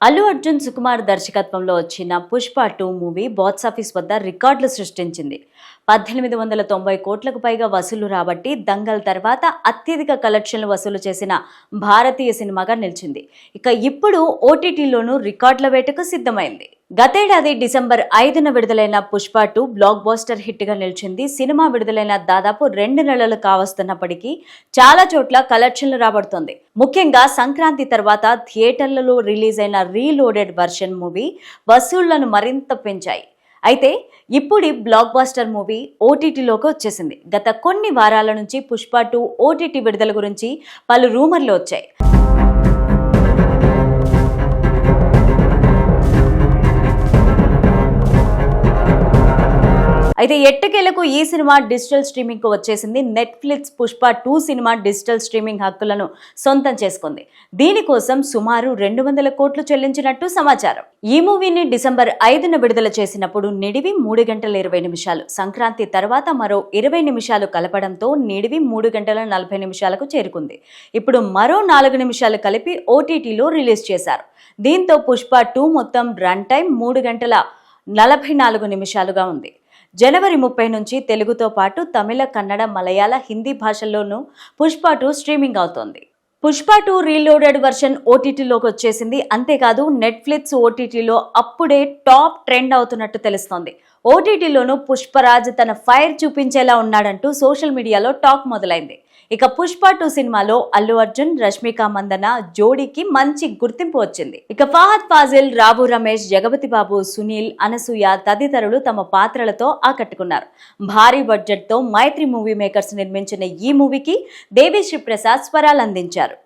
అల్లు అర్జున్ సుకుమార్ దర్శకత్వంలో వచ్చిన Pushpa 2 movie box office వద్ద రికార్డులు సృష్టించింది. 1890 కోట్లకు పైగా వసూలు రాబట్టి దంగల్ తర్వాత అత్యధిక కలెక్షన్లు వసూలు చేసిన భారతీయ సినిమాగా నిలిచింది. ఇక ఇప్పుడు ఓటీటీలోనూ రికార్డుల వేటకు సిద్ధమైంది. గతేడాది డిసెంబర్ 5న విడుదలైన పుష్ప 2 బ్లాక్ బాస్టర్ హిట్ గా నిలిచింది. సినిమా విడుదలైన దాదాపు 2 నెలలు కావస్తున్నప్పటికీ చాలా చోట్ల కలెక్షన్లు రాబడుతోంది. ముఖ్యంగా సంక్రాంతి తర్వాత థియేటర్లలో రిలీజ్ అయిన రీలోడెడ్ వర్షన్ మూవీ వసూళ్లను మరింత పెంచాయి. అయితే ఇప్పుడు బ్లాక్ బాస్టర్ మూవీ ఓటీటీలోకి వచ్చేసింది. గత కొన్ని వారాల నుంచి పుష్ప 2 ఓటీటీ విడుదల గురించి పలు రూమర్లు వచ్చాయి. అయితే ఎట్టకేలకు ఈ సినిమా డిజిటల్ స్ట్రీమింగ్ కు వచ్చేసింది. Netflix Pushpa 2 cinema digital streaming హక్కులను సొంతం చేసుకుంది. దీనికోసం సుమారు 200 కోట్లు చెల్లించినట్టు సమాచారం. ఈ మూవీని డిసెంబర్ 5న విడుదల చేసినప్పుడు నిడివి 3 గంటల 20 నిమిషాలు, సంక్రాంతి తర్వాత మరో 20 నిమిషాలు కలపడంతో నిడివి 3 గంటల 40 నిమిషాలకు చేరుకుంది. ఇప్పుడు మరో 4 నిమిషాలు కలిపి ఓటీటీలో రిలీజ్ చేశారు. దీంతో పుష్ప 2 మొత్తం రన్ టైం 3 గంటల 44 నిమిషాలుగా ఉంది. జనవరి 30 నుంచి తెలుగుతో పాటు తమిళ, కన్నడ, మలయాళ, హిందీ భాషల్లోనూ పుష్ప 2 స్ట్రీమింగ్ అవుతోంది. పుష్ప 2 రీలోడెడ్ వర్షన్ ఓటీటీలోకి వచ్చేసింది. అంతేకాదు నెట్ఫ్లిక్స్ ఓటీటీలో అప్పుడే టాప్ ట్రెండ్ అవుతున్నట్టు తెలుస్తోంది. ఓటీటీలోనూ పుష్పరాజ్ తన ఫైర్ చూపించేలా ఉన్నాడంటూ సోషల్ మీడియాలో టాక్ మొదలైంది. ఇక పుష్ప 2 సినిమాలో అల్లు అర్జున్, రష్మిక మందన జోడీకి మంచి గుర్తింపు వచ్చింది. ఇక ఫహద్ ఫాజిల్, రావు రమేష్, జగపతి బాబు, సునీల్, అనసూయ తదితరులు తమ పాత్రలతో ఆకట్టుకున్నారు. భారీ బడ్జెట్ తో మైత్రి మూవీ మేకర్స్ నిర్మించిన ఈ మూవీకి దేవిశ్రీ ప్రసాద్ స్వరాలు అందించారు.